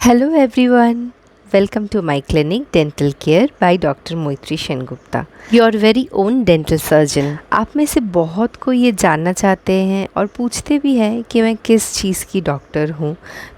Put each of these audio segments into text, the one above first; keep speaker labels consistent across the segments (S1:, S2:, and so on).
S1: Hello everyone, welcome to my clinic Dental Care by Dr. Moitri Sengupta, your very own dental surgeon। आप में से बहुत को ये जानना चाहते हैं और पूछते भी हैं कि मैं किस चीज़ की डॉक्टर हूँ,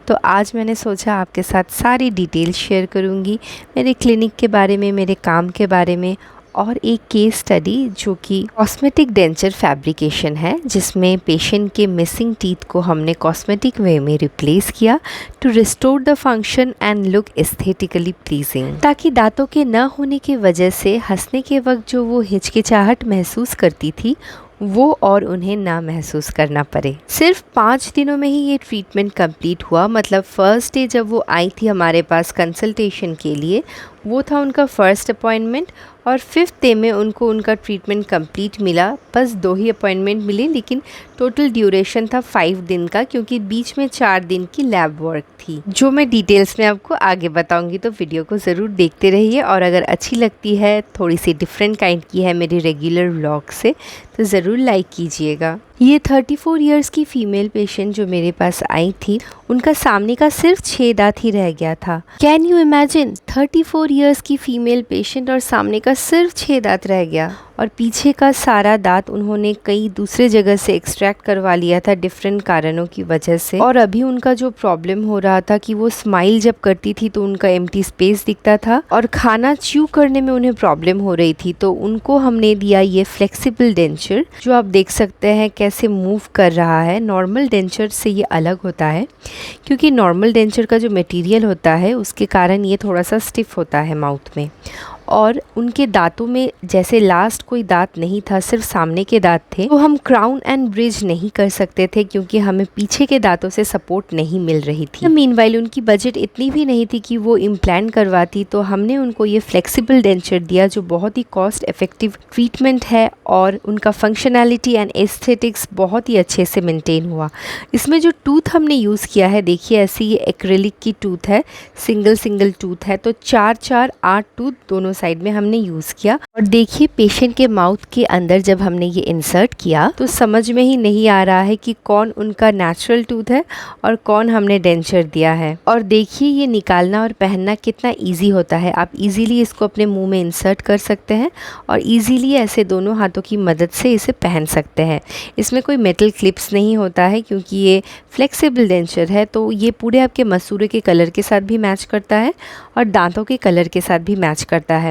S1: तो आज मैंने सोचा आपके साथ सारी डिटेल शेयर करूँगी मेरे क्लिनिक के बारे में, मेरे काम के बारे में और एक केस स्टडी जो कि कॉस्मेटिक डेंचर फैब्रिकेशन है, जिसमें पेशेंट के मिसिंग टीथ को हमने कॉस्मेटिक वे में रिप्लेस किया to restore the function and look aesthetically pleasing, ताकि दांतों के न होने की वजह से हंसने के वक्त जो वो हिचकिचाहट महसूस करती थी वो और उन्हें ना महसूस करना पड़े। सिर्फ 5 दिनों में ही ये ट्रीटमेंट कंप्लीट हुआ। मतलब फर्स्ट डे जब वो आई थी हमारे पास कंसल्टेशन के लिए, वो था उनका फर्स्ट अपॉइंटमेंट और 5th डे में उनको उनका ट्रीटमेंट कंप्लीट मिला। बस 2 ही अपॉइंटमेंट मिले, लेकिन टोटल ड्यूरेशन था 5 दिन का, क्योंकि बीच में 4 दिन की लैब वर्क थी जो मैं डिटेल्स में आपको आगे बताऊंगी। तो वीडियो को ज़रूर देखते रहिए और अगर अच्छी लगती है, थोड़ी सी डिफरेंट काइंड की है मेरी रेगुलर व्लॉग से, तो ज़रूर लाइक कीजिएगा। ये 34 इयर्स की फ़ीमेल पेशेंट जो मेरे पास आई थी, उनका सामने का सिर्फ 6 दांत ही रह गया था। कैन यू इमेजिन, 34 इयर्स की फ़ीमेल पेशेंट और सामने का सिर्फ 6 दांत रह गया, और पीछे का सारा दांत उन्होंने कई दूसरे जगह से एक्सट्रैक्ट करवा लिया था डिफरेंट कारणों की वजह से। और अभी उनका जो प्रॉब्लम हो रहा था कि वो स्माइल जब करती थी तो उनका एम्प्टी स्पेस दिखता था और खाना च्यू करने में उन्हें प्रॉब्लम हो रही थी। तो उनको हमने दिया ये फ्लेक्सिबल डेंचर, जो आप देख सकते हैं कैसे मूव कर रहा है। नॉर्मल डेंचर से ये अलग होता है, क्योंकि नॉर्मल डेंचर का जो मटेरियल होता है उसके कारण ये थोड़ा सा स्टिफ होता है माउथ में। और उनके दांतों में जैसे लास्ट कोई दांत नहीं था, सिर्फ सामने के दांत थे, तो हम क्राउन एंड ब्रिज नहीं कर सकते थे क्योंकि हमें पीछे के दांतों से सपोर्ट नहीं मिल रही थी। मीनवाइल उनकी बजट इतनी भी नहीं थी कि वो इम्प्लांट करवाती, तो हमने उनको ये फ्लेक्सिबल डेंचर दिया जो बहुत ही कॉस्ट इफेक्टिव ट्रीटमेंट है और उनका फंक्शनैलिटी एंड एस्थेटिक्स बहुत ही अच्छे से मेंटेन हुआ। इसमें जो टूथ हमने यूज़ किया है, देखिए ऐसी ये एक्रेलिक की टूथ है, सिंगल टूथ है, तो 4-4-8 टूथ दोनों साइड में हमने यूज़ किया। और देखिए पेशेंट के माउथ के अंदर जब हमने ये इंसर्ट किया तो समझ में ही नहीं आ रहा है कि कौन उनका नेचुरल टूथ है और कौन हमने डेंचर दिया है। और देखिए ये निकालना और पहनना कितना इजी होता है। आप इजीली इसको अपने मुंह में इंसर्ट कर सकते हैं और इजीली ऐसे दोनों हाथों की मदद से इसे पहन सकते हैं। इसमें कोई मेटल क्लिप्स नहीं होता है क्योंकि ये फ्लेक्सिबल डेंचर है, तो ये पूरे आपके मसूरे के कलर के साथ भी मैच करता है और दांतों के कलर के साथ भी मैच करता है।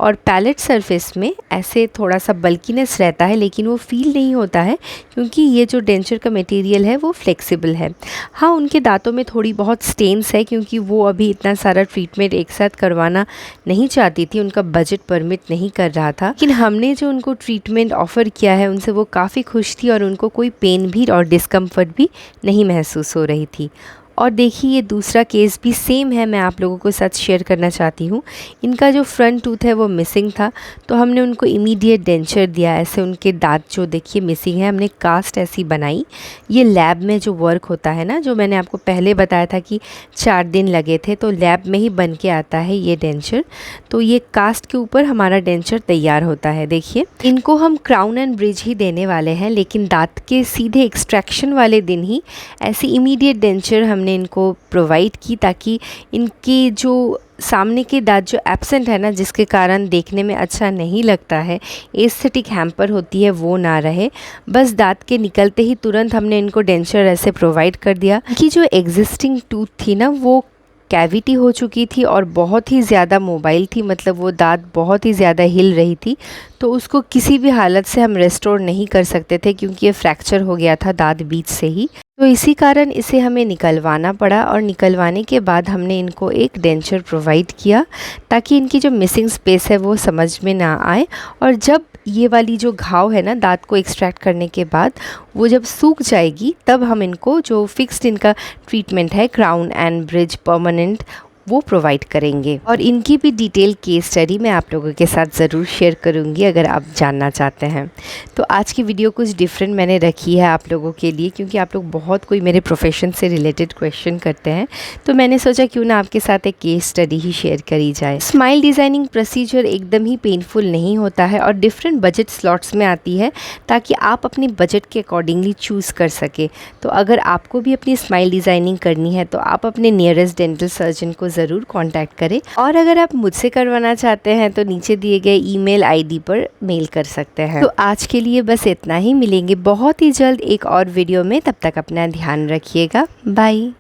S1: और पैलेट सरफेस में ऐसे थोड़ा सा बल्कीनेस रहता है, लेकिन वो फील नहीं होता है क्योंकि ये जो डेंचर का मटेरियल है वो फ्लेक्सिबल है। हाँ, उनके दांतों में थोड़ी बहुत स्टेन्स है क्योंकि वो अभी इतना सारा ट्रीटमेंट एक साथ करवाना नहीं चाहती थी, उनका बजट परमिट नहीं कर रहा था। लेकिन हमने जो उनको ट्रीटमेंट ऑफ़र किया है उनसे वो काफ़ी खुश थी और उनको कोई पेन भी और डिस्कम्फर्ट भी नहीं महसूस हो रही थी। और देखिए ये दूसरा केस भी सेम है, मैं आप लोगों के साथ शेयर करना चाहती हूँ। इनका जो फ्रंट टूथ है वो मिसिंग था, तो हमने उनको इमीडिएट डेंचर दिया। ऐसे उनके दांत जो देखिए मिसिंग है, हमने कास्ट ऐसी बनाई। ये लैब में जो वर्क होता है ना, जो मैंने आपको पहले बताया था कि 4 दिन लगे थे, तो लैब में ही बन के आता है ये डेंचर। तो ये कास्ट के ऊपर हमारा डेंचर तैयार होता है। देखिए इनको हम क्राउन एंड ब्रिज ही देने वाले हैं, लेकिन दांत के सीधे एक्सट्रैक्शन वाले दिन ही ऐसी इमीडिएट डेंचर हमने इनको प्रोवाइड की, ताकि इनके जो सामने के दांत जो एब्सेंट है ना, जिसके कारण देखने में अच्छा नहीं लगता है, एस्थेटिक हैम्पर होती है, वो ना रहे। बस दांत के निकलते ही तुरंत हमने इनको डेंचर ऐसे प्रोवाइड कर दिया कि जो एग्जिस्टिंग टूथ थी ना वो कैविटी हो चुकी थी और बहुत ही ज़्यादा मोबाइल थी, मतलब वो दांत बहुत ही ज़्यादा हिल रही थी, तो उसको किसी भी हालत से हम रेस्टोर नहीं कर सकते थे क्योंकि ये फ्रैक्चर हो गया था दांत बीच से ही। तो इसी कारण इसे हमें निकलवाना पड़ा और निकलवाने के बाद हमने इनको एक डेंचर प्रोवाइड किया ताकि इनकी जो मिसिंग स्पेस है वो समझ में ना आए। और जब ये वाली जो घाव है ना दांत को एक्सट्रैक्ट करने के बाद, वो जब सूख जाएगी तब हम इनको जो फिक्स्ड इनका ट्रीटमेंट है क्राउन एंड ब्रिज परमानेंट, वो प्रोवाइड करेंगे। और इनकी भी डिटेल केस स्टडी मैं आप लोगों के साथ ज़रूर शेयर करूँगी अगर आप जानना चाहते हैं। तो आज की वीडियो कुछ डिफरेंट मैंने रखी है आप लोगों के लिए, क्योंकि आप लोग बहुत कोई मेरे प्रोफेशन से रिलेटेड क्वेश्चन करते हैं, तो मैंने सोचा क्यों ना आपके साथ एक केस स्टडी ही शेयर करी जाए। स्माइल डिज़ाइनिंग प्रोसीजर एकदम ही पेनफुल नहीं होता है और डिफरेंट बजट स्लॉट्स में आती है, ताकि आप अपनी बजट के अकॉर्डिंगली चूज़ कर सके। तो अगर आपको भी अपनी स्माइल डिज़ाइनिंग करनी है तो आप अपने नियरेस्ट डेंटल सर्जन को ज़रूर कांटेक्ट करें। और अगर आप मुझसे करवाना चाहते हैं तो नीचे दिए गए ईमेल आईडी पर मेल कर सकते हैं। तो आज के लिए बस इतना ही, मिलेंगे बहुत ही जल्द एक और वीडियो में। तब तक अपना ध्यान रखिएगा। बाय।